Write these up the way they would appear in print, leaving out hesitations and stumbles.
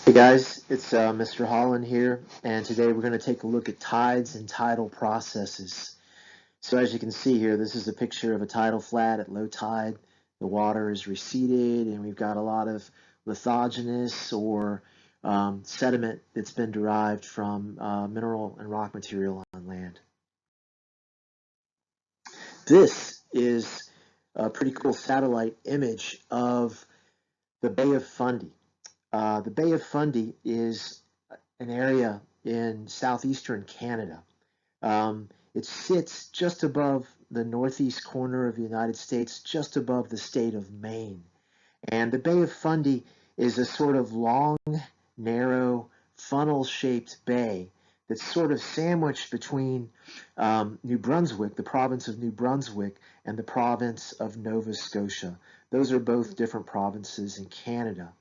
Hey guys, it's Mr. Holland here, and today we're going to take a look at tides and tidal processes. So as you can see here, this is a picture of a tidal flat at low tide. The water is receded, and we've got a lot of lithogenous or sediment that's been derived from mineral and rock material on land. This is a pretty cool satellite image of the Bay of Fundy. The Bay of Fundy is an area in southeastern Canada. It sits just above the northeast corner of the United States, just above the state of Maine. And the Bay of Fundy is a sort of long, narrow, funnel-shaped bay that's sort of sandwiched between New Brunswick, the province of New Brunswick, and the province of Nova Scotia. Those are both different provinces in Canada.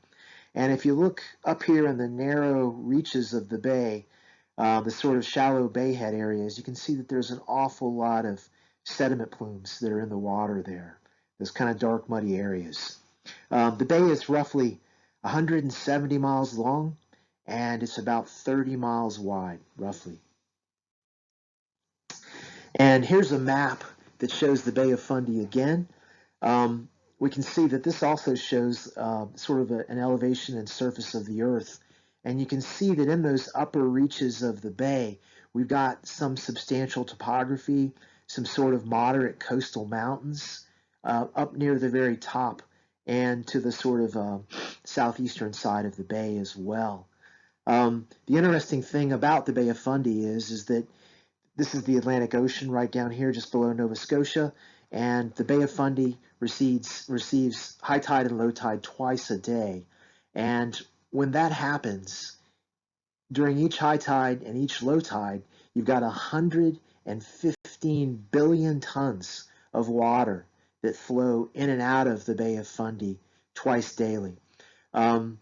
And if you look up here in the narrow reaches of the bay, the sort of shallow bayhead areas, you can see that there's an awful lot of sediment plumes that are in the water there, those kind of dark, muddy areas. The bay is roughly 170 miles long, and it's about 30 miles wide, roughly. And here's a map that shows the Bay of Fundy again. We can see that this also shows sort of an elevation and surface of the earth. And you can see that in those upper reaches of the bay, we've got some substantial topography, some sort of moderate coastal mountains up near the very top and to the sort of southeastern side of the bay as well. The interesting thing about the Bay of Fundy is that this is the Atlantic Ocean right down here just below Nova Scotia, and the Bay of Fundy receives high tide and low tide twice a day. And when that happens, during each high tide and each low tide, you've got 115 billion tons of water that flow in and out of the Bay of Fundy twice daily. So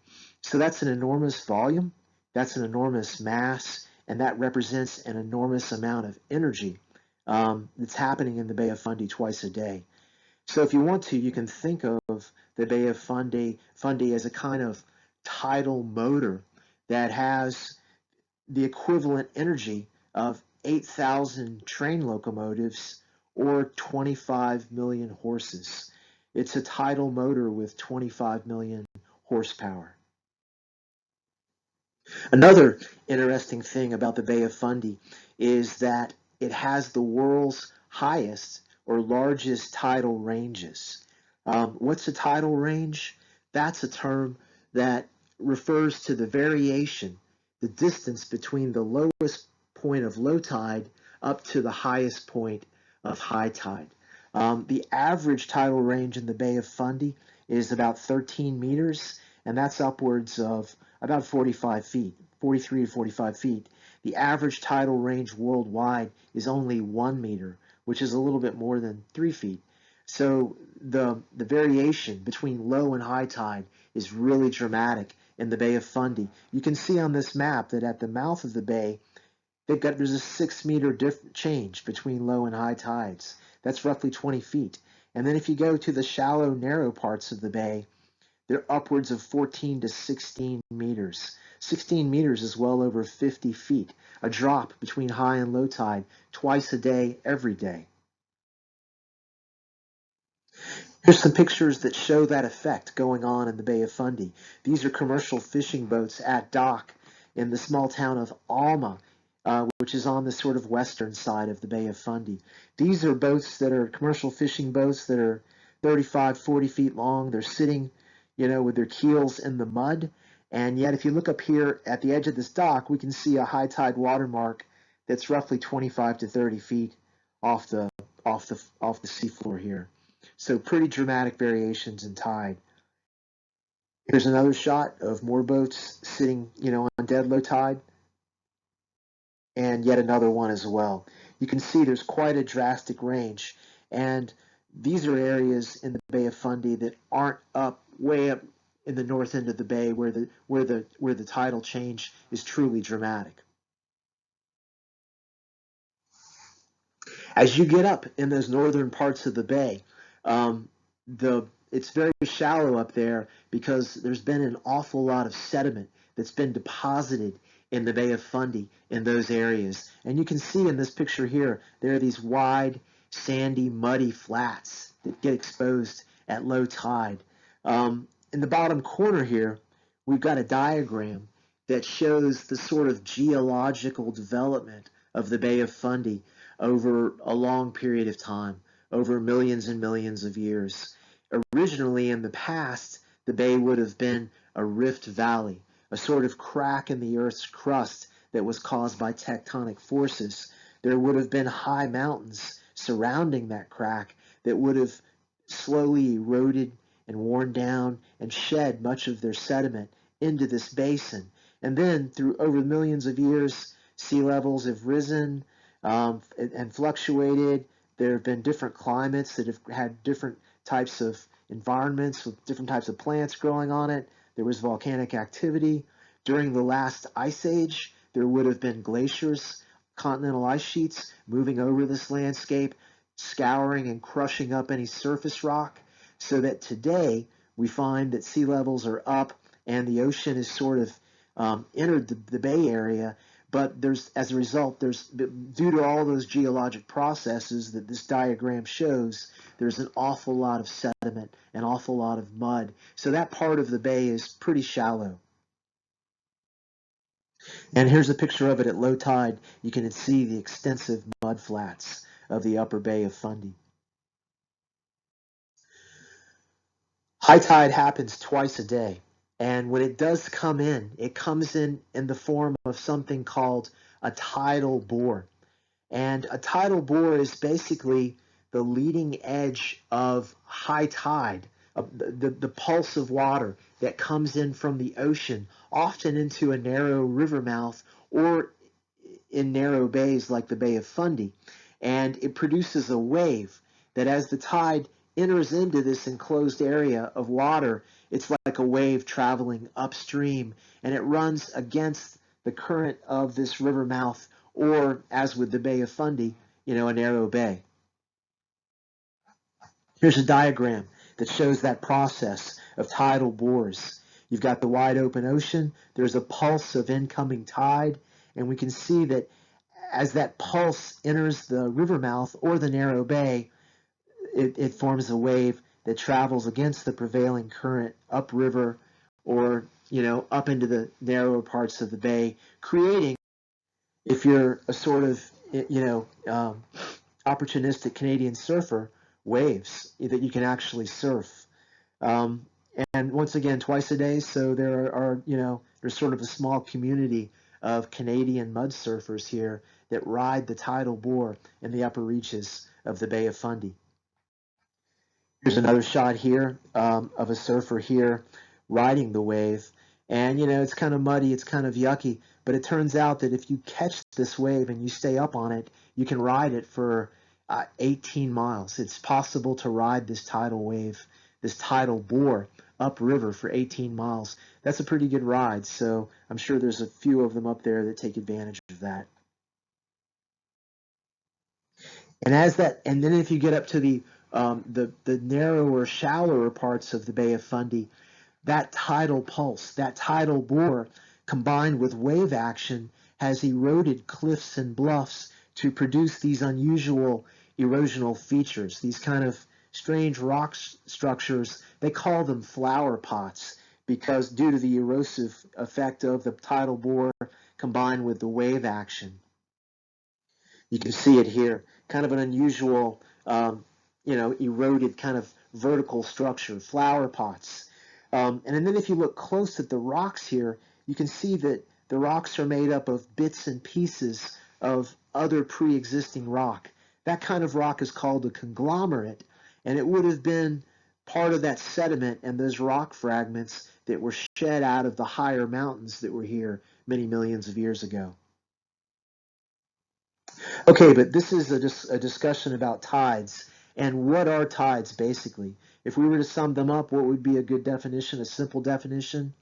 that's an enormous volume, that's an enormous mass, and that represents an enormous amount of energy that's happening in the Bay of Fundy twice a day. So if you want to, you can think of the Bay of Fundy as a kind of tidal motor that has the equivalent energy of 8,000 train locomotives or 25 million horses. It's a tidal motor with 25 million horsepower. Another interesting thing about the Bay of Fundy is that it has the world's highest or largest tidal ranges. What's a tidal range? That's a term that refers to the variation, the distance between the lowest point of low tide up to the highest point of high tide. The average tidal range in the Bay of Fundy is about 13 meters, and that's upwards of about 45 feet, 43 to 45 feet. The average tidal range worldwide is only 1 meter, which is a little bit more than 3 feet. So the variation between low and high tide is really dramatic in the Bay of Fundy. You can see on this map that at the mouth of the bay, there's a 6 meter change between low and high tides. That's roughly 20 feet. And then if you go to the shallow, narrow parts of the bay, they're upwards of 14 to 16 meters. 16 meters is well over 50 feet, a drop between high and low tide twice a day, every day. Here's some pictures that show that effect going on in the Bay of Fundy. These are commercial fishing boats at dock in the small town of Alma, which is on the sort of western side of the Bay of Fundy. These are boats that are commercial fishing boats that are 35, 40 feet long. They're sitting, with their keels in the mud. And yet, if you look up here at the edge of this dock, we can see a high tide watermark that's roughly 25 to 30 feet off the seafloor here. So pretty dramatic variations in tide. Here's another shot of more boats sitting, on dead low tide, and yet another one as well. You can see there's quite a drastic range, and these are areas in the Bay of Fundy that aren't way up in the north end of the bay where the tidal change is truly dramatic. As you get up in those northern parts of the bay, it's very shallow up there because there's been an awful lot of sediment that's been deposited in the Bay of Fundy in those areas. And you can see in this picture here, there are these wide, sandy, muddy flats that get exposed at low tide. In the bottom corner here, we've got a diagram that shows the sort of geological development of the Bay of Fundy over a long period of time, over millions and millions of years. Originally, in the past, the bay would have been a rift valley, a sort of crack in the Earth's crust that was caused by tectonic forces. There would have been high mountains surrounding that crack that would have slowly eroded and worn down and shed much of their sediment into this basin. And then, through over millions of years, sea levels have risen and fluctuated. There have been different climates that have had different types of environments with different types of plants growing on it. There was volcanic activity. During the last ice age, there would have been glaciers, continental ice sheets moving over this landscape, scouring and crushing up any surface rock, so that today we find that sea levels are up and the ocean has sort of entered the Bay Area. But as a result, due to all those geologic processes that this diagram shows, there's an awful lot of sediment, an awful lot of mud. So that part of the bay is pretty shallow. And here's a picture of it at low tide. You can see the extensive mud flats of the upper Bay of Fundy. High tide happens twice a day. And when it does come in, it comes in the form of something called a tidal bore. And a tidal bore is basically the leading edge of high tide, the pulse of water that comes in from the ocean, often into a narrow river mouth or in narrow bays like the Bay of Fundy. And it produces a wave that, as the tide enters into this enclosed area of water, it's like a wave traveling upstream, and it runs against the current of this river mouth, or, as with the Bay of Fundy, a narrow bay. Here's a diagram that shows that process of tidal bores. You've got the wide open ocean, there's a pulse of incoming tide, and we can see that as that pulse enters the river mouth or the narrow bay, it forms a wave that travels against the prevailing current upriver or, up into the narrower parts of the bay, creating, if you're a sort of, opportunistic Canadian surfer, waves that you can actually surf. And once again, twice a day, so there's sort of a small community of Canadian mud surfers here that ride the tidal bore in the upper reaches of the Bay of Fundy. Here's another shot here of a surfer here riding the wave. And, it's kind of muddy, it's kind of yucky, but it turns out that if you catch this wave and you stay up on it, you can ride it for 18 miles. It's possible to ride this tidal wave, this tidal bore, upriver for 18 miles. That's a pretty good ride, so I'm sure there's a few of them up there that take advantage of that. And then if you get up to the narrower, shallower parts of the Bay of Fundy, that tidal pulse, that tidal bore, combined with wave action, has eroded cliffs and bluffs to produce these unusual erosional features, these kind of strange rock structures. They call them flower pots because due to the erosive effect of the tidal bore combined with the wave action. You can see it here, kind of an unusual, eroded kind of vertical structure, flower pots. And then if you look close at the rocks here, you can see that the rocks are made up of bits and pieces of other pre-existing rock. That kind of rock is called a conglomerate, and it would have been part of that sediment and those rock fragments that were shed out of the higher mountains that were here many millions of years ago. Okay, but this is a discussion about tides. And what are tides, basically? If we were to sum them up, what would be a good definition, a simple definition?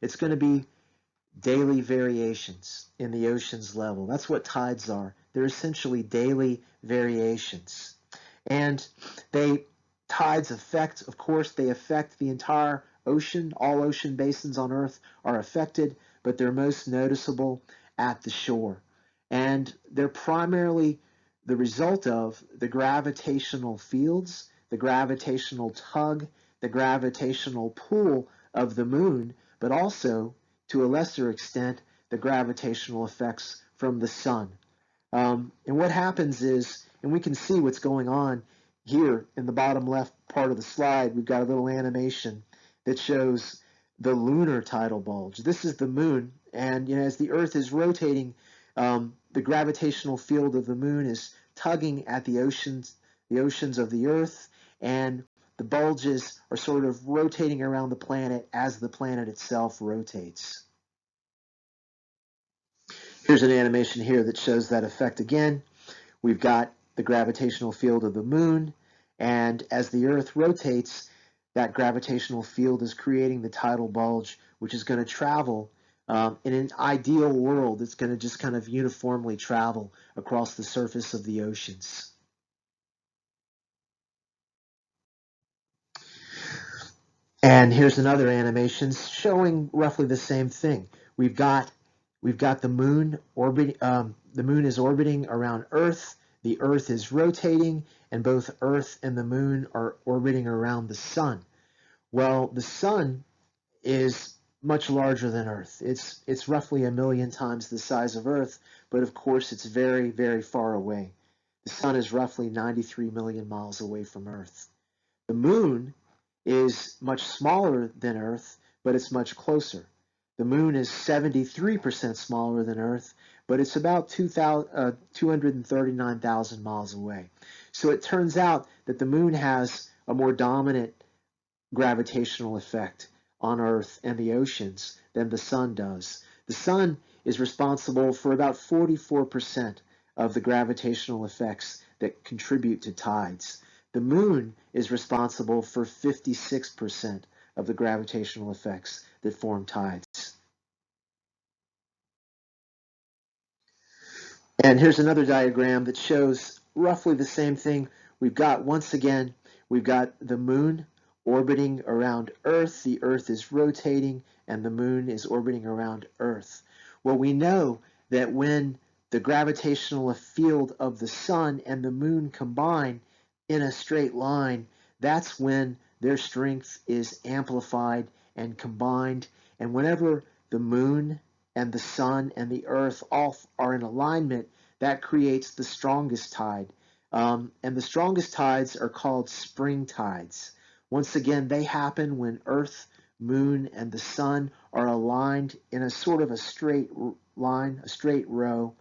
It's going to be daily variations in the ocean's level. That's what tides are. They're essentially daily variations. And tides affect, of course, they affect the entire ocean. All ocean basins on Earth are affected, but they're most noticeable at the shore. And they're primarily the result of the gravitational fields, the gravitational tug, the gravitational pull of the moon, but also, to a lesser extent, the gravitational effects from the sun. And what happens is, and we can see what's going on here in the bottom left part of the slide, we've got a little animation that shows the lunar tidal bulge. This is the moon, and as the Earth is rotating, the gravitational field of the moon is tugging at the oceans of the Earth, and the bulges are sort of rotating around the planet as the planet itself rotates. Here's an animation here that shows that effect again. We've got the gravitational field of the moon, and as the Earth rotates, that gravitational field is creating the tidal bulge, which is going to travel in an ideal world. It's going to just kind of uniformly travel across the surface of the oceans. And here's another animation showing roughly the same thing. We've got the moon orbiting. The moon is orbiting around Earth. The Earth is rotating, and both Earth and the moon are orbiting around the sun. Well, the sun is much larger than Earth. It's roughly 1,000,000 times the size of Earth, but of course it's very, very far away. The sun is roughly 93 million miles away from Earth. The moon is much smaller than Earth, but it's much closer. The moon is 73% smaller than Earth, but it's about 239,000 miles away. So it turns out that the moon has a more dominant gravitational effect on Earth and the oceans than the sun does. The sun is responsible for about 44% of the gravitational effects that contribute to tides. The moon is responsible for 56% of the gravitational effects that form tides. And here's another diagram that shows roughly the same thing. Once again, we've got the moon orbiting around Earth. The Earth is rotating, and the moon is orbiting around Earth. Well, we know that when the gravitational field of the sun and the moon combine in a straight line, that's when their strength is amplified and combined. And whenever the moon and the sun and the Earth all are in alignment, that creates the strongest tide. And the strongest tides are called spring tides. Once again, they happen when Earth, moon, and the sun are aligned in a sort of a straight line, a straight row.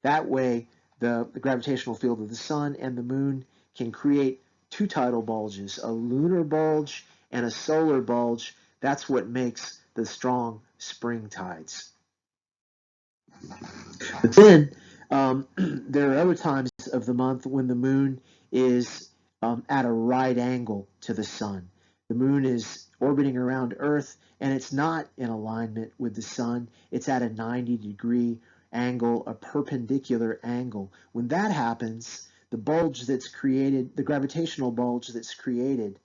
That way, the gravitational field of the sun and the moon can create two tidal bulges, a lunar bulge and a solar bulge. That's what makes the strong spring tides. But then there are other times of the month when the moon is at a right angle to the sun. The moon is orbiting around Earth, and it's not in alignment with the sun. It's at a 90-degree angle, a perpendicular angle. When that happens, the bulge that's created, the gravitational bulge that's created,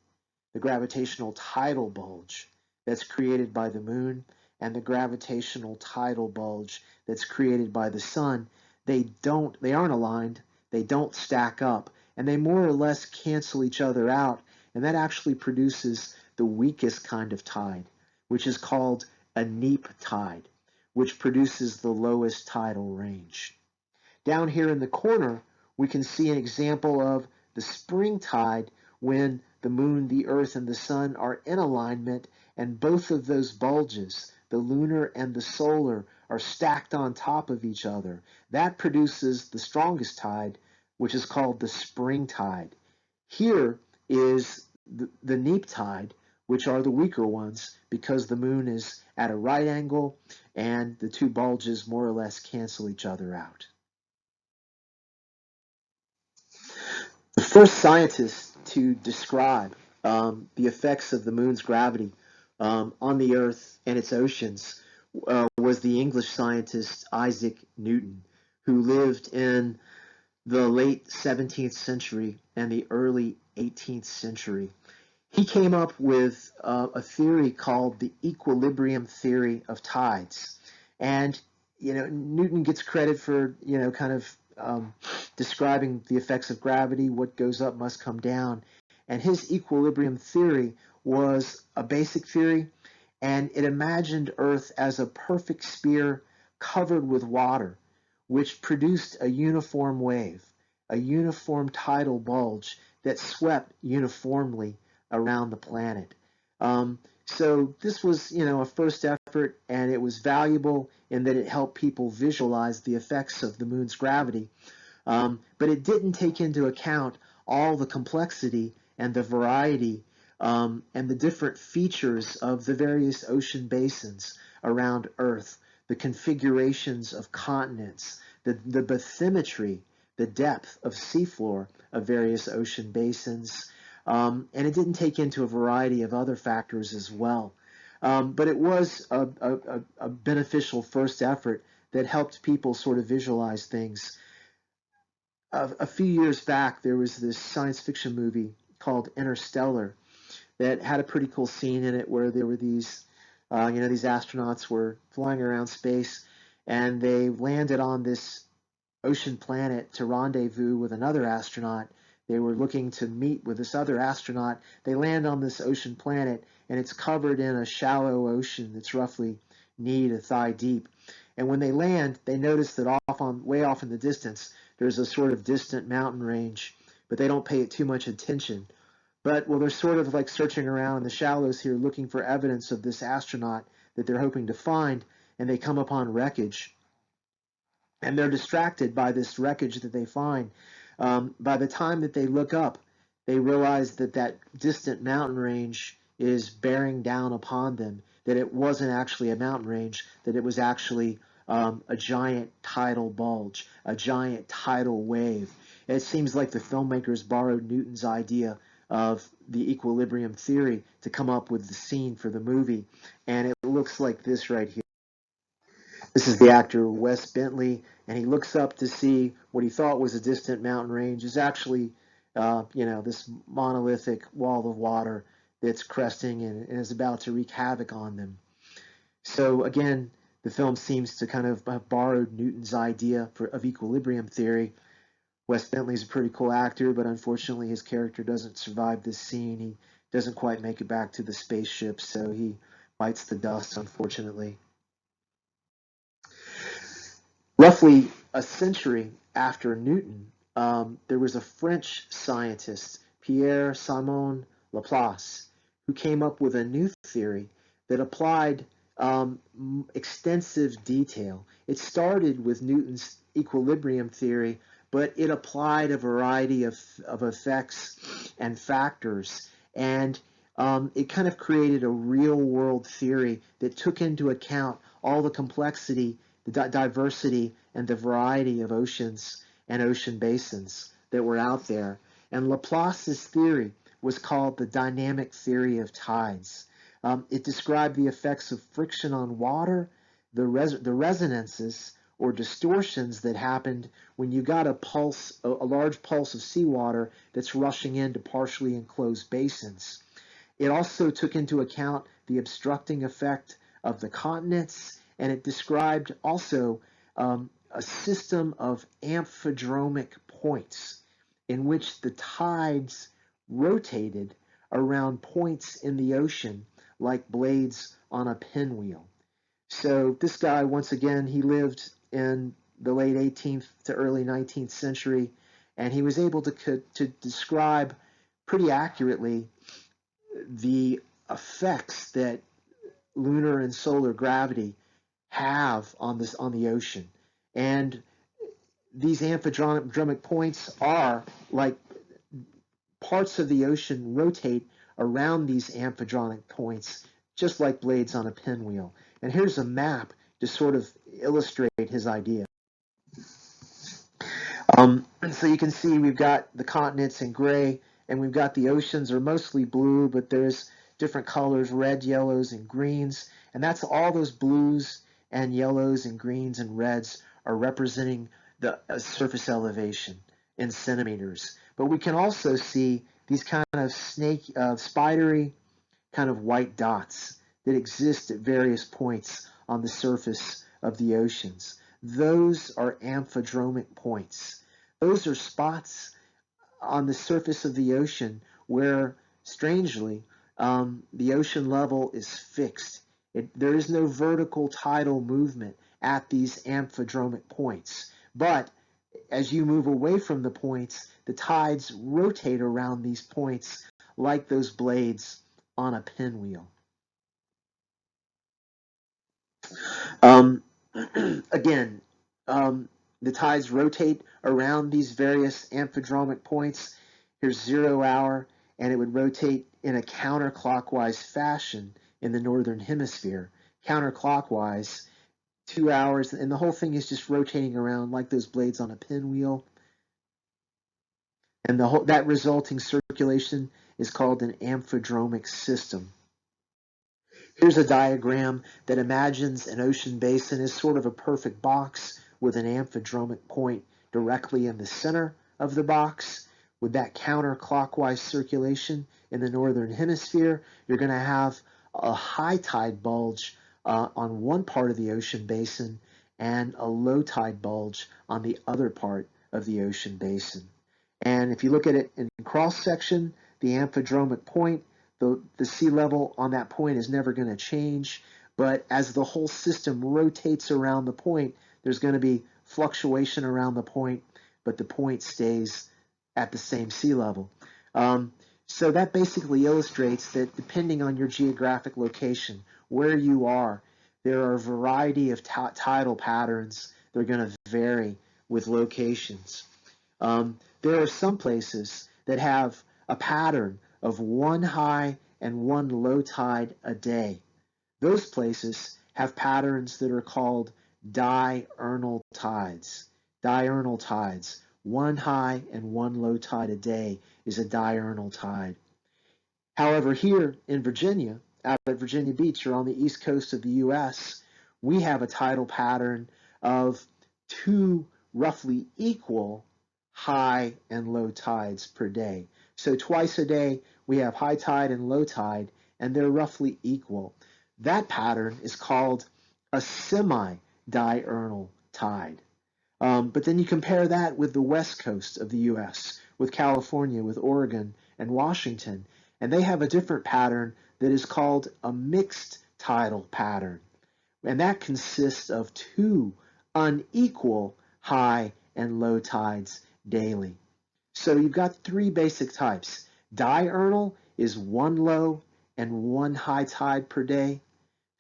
the gravitational tidal bulge that's created by the moon, and the gravitational tidal bulge that's created by the sun, they aren't aligned, they don't stack up, and they more or less cancel each other out, and that actually produces the weakest kind of tide, which is called a neap tide, which produces the lowest tidal range. Down here in the corner, we can see an example of the spring tide when the moon, the Earth, and the sun are in alignment, and both of those bulges, the lunar and the solar, are stacked on top of each other. That produces the strongest tide, which is called the spring tide. Here is the neap tide, which are the weaker ones because the moon is at a right angle and the two bulges more or less cancel each other out. The first scientist to describe the effects of the moon's gravity on the Earth and its oceans was the English scientist Isaac Newton, who lived in the late 17th century and the early 18th century. He came up with a theory called the equilibrium theory of tides. And Newton gets credit for kind of describing the effects of gravity. What goes up must come down, and his equilibrium theory was a basic theory, and it imagined Earth as a perfect sphere covered with water, which produced a uniform wave, a uniform tidal bulge that swept uniformly around the planet. So this was, a first effort, and it was valuable in that it helped people visualize the effects of the moon's gravity. But it didn't take into account all the complexity and the variety and the different features of the various ocean basins around Earth, the configurations of continents, the bathymetry, the depth of seafloor of various ocean basins, and it didn't take into a variety of other factors as well. But it was a beneficial first effort that helped people sort of visualize things. A few years back, there was this science fiction movie called Interstellar that had a pretty cool scene in it where there were these astronauts were flying around space, and they landed on this ocean planet to rendezvous with another astronaut. They were looking to meet with this other astronaut. They land on this ocean planet, and it's covered in a shallow ocean that's roughly knee to thigh deep. And when they land, they notice that way off in the distance, there's a sort of distant mountain range, but they don't pay it too much attention. But, well, they're sort of like searching around in the shallows here, looking for evidence of this astronaut that they're hoping to find, and they come upon wreckage. And they're distracted by this wreckage that they find. By the time that they look up, they realize that that distant mountain range is bearing down upon them, that it wasn't actually a mountain range, that it was actually a giant tidal bulge, a giant tidal wave. It seems like the filmmakers borrowed Newton's idea of the equilibrium theory to come up with the scene for the movie, and it looks like this right here. This is the actor Wes Bentley, and he looks up to see what he thought was a distant mountain range is actually, this monolithic wall of water that's cresting and is about to wreak havoc on them. So again, the film seems to kind of have borrowed Newton's idea of equilibrium theory. Wes Bentley's a pretty cool actor, but unfortunately his character doesn't survive this scene. He doesn't quite make it back to the spaceship, so he bites the dust, unfortunately. Roughly a century after Newton, there was a French scientist, Pierre-Simon Laplace, who came up with a new theory that applied extensive detail. It started with Newton's equilibrium theory, but it applied a variety of effects and factors, and it kind of created a real-world theory that took into account all the complexity, the diversity, and the variety of oceans and ocean basins that were out there. And Laplace's theory was called the dynamic theory of tides. It described the effects of friction on water, the resonances or distortions that happened when you got a large pulse of seawater that's rushing into partially enclosed basins. It also took into account the obstructing effect of the continents, and it described also a system of amphidromic points in which the tides rotated around points in the ocean like blades on a pinwheel. So this guy, once again, he lived in the late 18th to early 19th century, and he was able to describe pretty accurately the effects that lunar and solar gravity have on the ocean. And these amphidromic points are like parts of the ocean rotate around these amphidromic points, just like blades on a pinwheel. And here's a map to sort of illustrate his idea. So you can see we've got the continents in gray, and we've got the oceans are mostly blue, but there's different colors, red, yellows, and greens. And that's all those blues and yellows and greens and reds are representing the surface elevation in centimeters. But we can also see these kind of spidery kind of white dots that exist at various points on the surface of the oceans. Those are amphidromic points. Those are spots on the surface of the ocean where, strangely, the ocean level is fixed. There is no vertical tidal movement at these amphidromic points. But as you move away from the points, the tides rotate around these points like those blades on a pinwheel. Again, the tides rotate around these various amphidromic points. Here's 0 hour, and it would rotate in a counterclockwise fashion in the northern hemisphere. Counterclockwise, 2 hours, and the whole thing is just rotating around like those blades on a pinwheel. And that resulting circulation is called an amphidromic system. Here's a diagram that imagines an ocean basin as sort of a perfect box with an amphidromic point directly in the center of the box. With that counterclockwise circulation in the northern hemisphere, you're going to have a high tide bulge on one part of the ocean basin and a low tide bulge on the other part of the ocean basin. And if you look at it in cross section, the amphidromic point, the sea level on that point is never going to change, but as the whole system rotates around the point, there's going to be fluctuation around the point, but the point stays at the same sea level. So that basically illustrates that depending on your geographic location, where you are, there are a variety of tidal patterns that are going to vary with locations. There are some places that have a pattern of one high and one low tide a day. Those places have patterns that are called diurnal tides. Diurnal tides. One high and one low tide a day is a diurnal tide. However, here in Virginia, out at Virginia Beach or on the east coast of the U.S., we have a tidal pattern of two roughly equal high and low tides per day. So twice a day we have high tide and low tide, and they're roughly equal. That pattern is called a semi-diurnal tide. But then you compare that with the west coast of the U.S., with California, with Oregon, and Washington, and they have a different pattern that is called a mixed tidal pattern. And that consists of two unequal high and low tides daily. So you've got three basic types. Diurnal is one low and one high tide per day.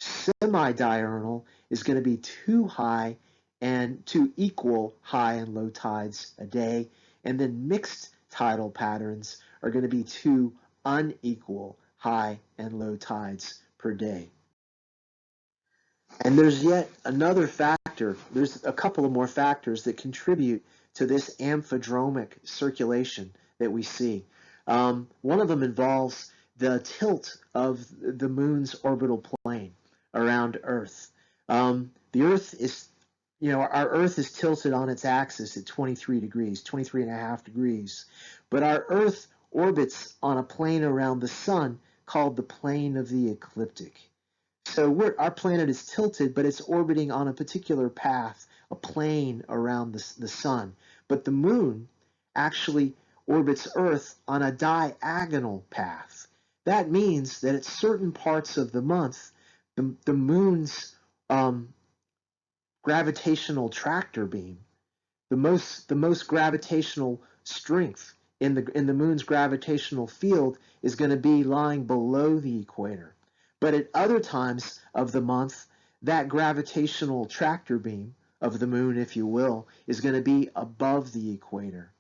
Semi-diurnal is going to be two high and two equal high and low tides a day. And then mixed tidal patterns are going to be two unequal high and low tides per day. And there's yet another factor. There's a couple of more factors that contribute to this amphidromic circulation that we see. One of them involves the tilt of the moon's orbital plane around Earth. The Earth is, our Earth is tilted on its axis at 23 degrees, 23 and a half degrees. But our Earth orbits on a plane around the sun called the plane of the ecliptic. So our planet is tilted, but it's orbiting on a particular path, a plane around the sun. But the moon actually orbits Earth on a diagonal path. That means that at certain parts of the month, the moon's gravitational tractor beam, the most gravitational strength in the moon's gravitational field is going to be lying below the equator. But at other times of the month, that gravitational tractor beam of the moon, if you will, is going to be above the equator.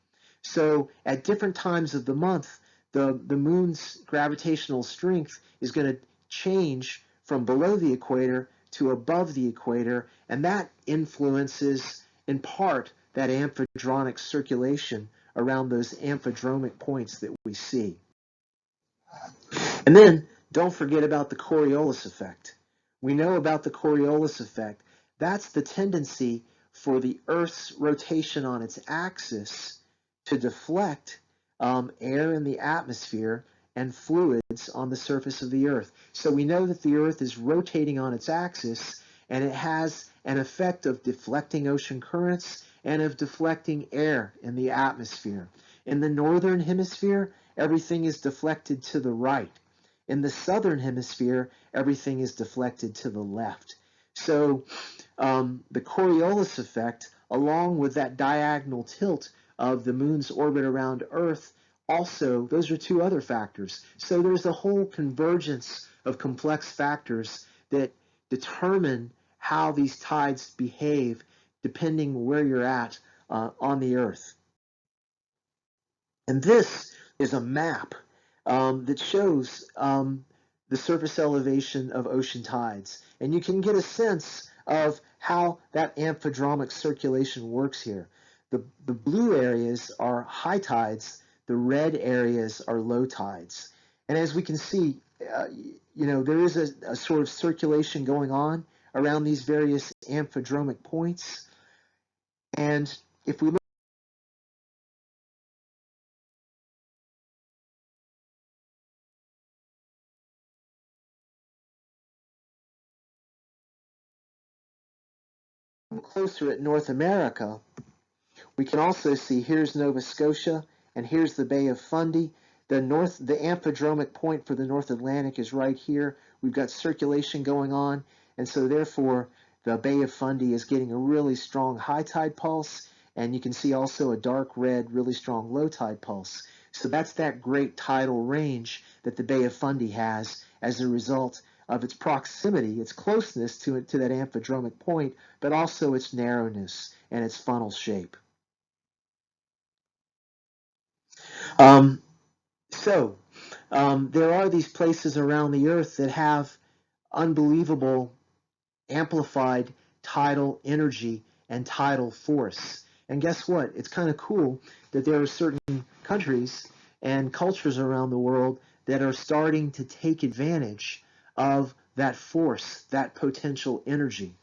So at different times of the month, the moon's gravitational strength is going to change from below the equator to above the equator, and that influences, in part, that amphidronic circulation around those amphidromic points that we see. And then, don't forget about the Coriolis effect. We know about the Coriolis effect. That's the tendency for the Earth's rotation on its axis to deflect air in the atmosphere and fluids on the surface of the Earth. So we know that the Earth is rotating on its axis, and it has an effect of deflecting ocean currents and of deflecting air in the atmosphere. In the northern hemisphere, everything is deflected to the right. In the southern hemisphere, everything is deflected to the left. So the Coriolis effect, along with that diagonal tilt of the moon's orbit around Earth, also, those are two other factors. So there's a whole convergence of complex factors that determine how these tides behave depending where you're at on the Earth. And this is a map that shows the surface elevation of ocean tides. And you can get a sense of how that amphidromic circulation works here. The blue areas are high tides, the red areas are low tides. And as we can see, there is a sort of circulation going on around these various amphidromic points. And if we look closer at North America, we can also see here's Nova Scotia and here's the Bay of Fundy. The amphidromic point for the North Atlantic is right here. We've got circulation going on, and so therefore the Bay of Fundy is getting a really strong high tide pulse, and you can see also a dark red, really strong low tide pulse. So that's that great tidal range that the Bay of Fundy has as a result of its proximity, its closeness to that amphidromic point, but also its narrowness and its funnel shape. There are these places around the Earth that have unbelievable amplified tidal energy and tidal force. And guess what? It's kind of cool that there are certain countries and cultures around the world that are starting to take advantage of that force, that potential energy.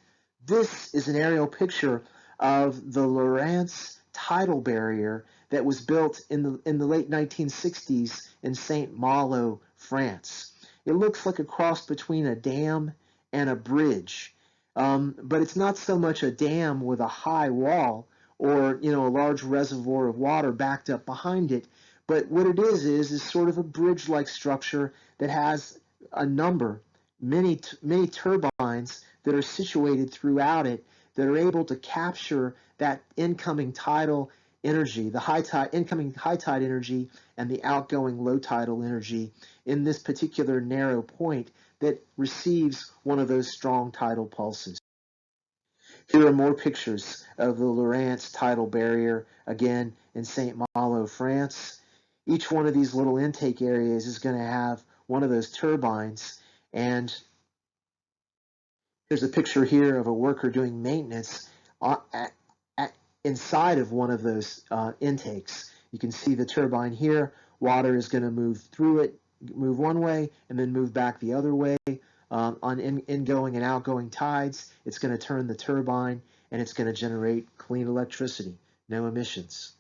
This is an aerial picture of the Lorentz tidal barrier that was built in the late 1960s in Saint Malo, France. It looks like a cross between a dam and a bridge, but it's not so much a dam with a high wall or a large reservoir of water backed up behind it, but what it is sort of a bridge-like structure that has a number, many turbines that are situated throughout it that are able to capture that incoming tidal energy, the incoming high tide energy and the outgoing low tidal energy in this particular narrow point that receives one of those strong tidal pulses. Here are more pictures of the Lorentz tidal barrier, again in Saint Malo, France. Each one of these little intake areas is going to have one of those turbines, and there's a picture here of a worker doing maintenance inside of one of those intakes. You can see the turbine here. Water is going to move through it, move one way, and then move back the other way. On ingoing and outgoing tides, it's going to turn the turbine, and it's going to generate clean electricity, no emissions.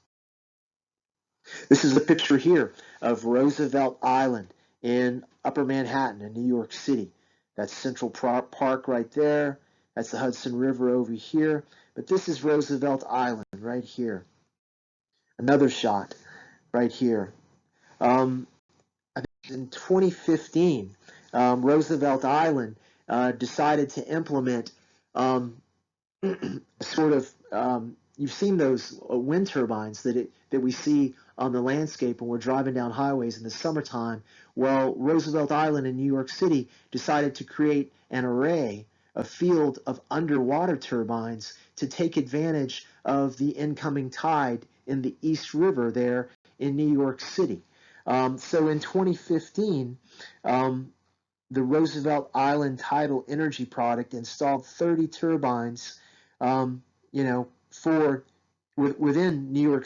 This is a picture here of Roosevelt Island in Upper Manhattan in New York City. That's Central Park right there. That's the Hudson River over here. But this is Roosevelt Island right here. Another shot right here. I think in 2015, Roosevelt Island decided to implement sort of, you've seen those wind turbines that we see on the landscape when we're driving down highways in the summertime. Well, Roosevelt Island in New York City decided to create an array, a field of underwater turbines to take advantage of the incoming tide in the East River there in New York City. So in 2015, the Roosevelt Island Tidal Energy Product installed 30 turbines, within New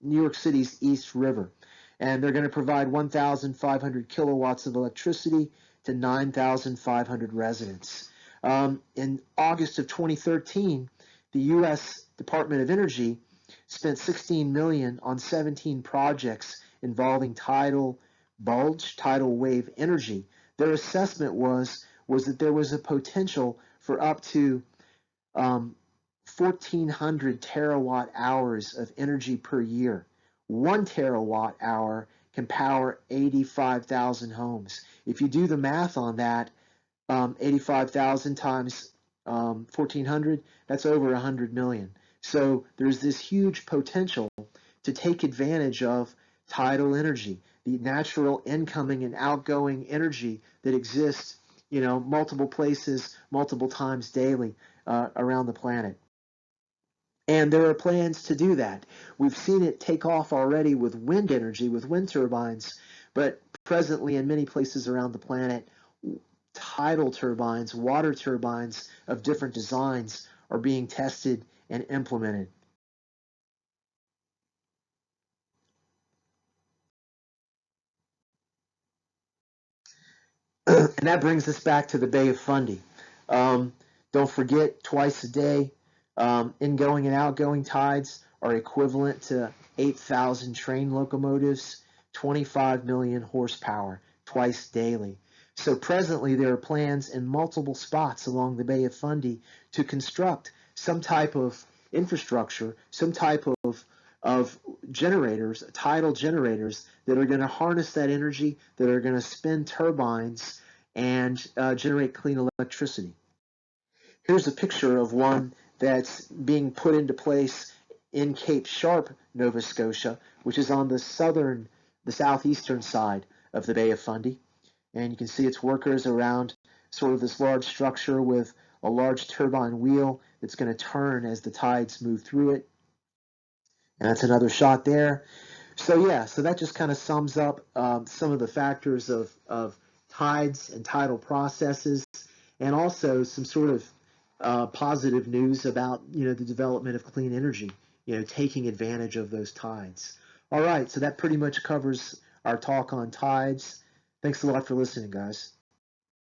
York City's East River, and they're going to provide 1,500 kilowatts of electricity to 9,500 residents. In August of 2013, the U.S. Department of Energy spent $16 million on 17 projects involving tidal bulge, tidal wave energy. Their assessment was that there was a potential for up to um, 1,400 terawatt hours of energy per year. 1 terawatt hour can power 85,000 homes. If you do the math on that, 85,000 times 1,400, that's over 100 million. So there's this huge potential to take advantage of tidal energy, the natural incoming and outgoing energy that exists, multiple places, multiple times daily around the planet. And there are plans to do that. We've seen it take off already with wind energy, with wind turbines, but presently in many places around the planet, tidal turbines, water turbines of different designs are being tested and implemented. And that brings us back to the Bay of Fundy. Um, don't forget, twice a day, ingoing and outgoing tides are equivalent to 8,000 train locomotives, 25 million horsepower, twice daily. So presently, there are plans in multiple spots along the Bay of Fundy to construct some type of infrastructure, some type of generators, tidal generators that are going to harness that energy, that are going to spin turbines and generate clean electricity. Here's a picture of one that's being put into place in Cape Sharp, Nova Scotia, which is on the southeastern side of the Bay of Fundy. And you can see its workers around sort of this large structure with a large turbine wheel that's going to turn as the tides move through it. And that's another shot there. So yeah, so that just kind of sums up some of the factors of tides and tidal processes, and also some sort of positive news about the development of clean energy, taking advantage of those tides. All right, so that pretty much covers our talk on tides. Thanks a lot for listening, guys.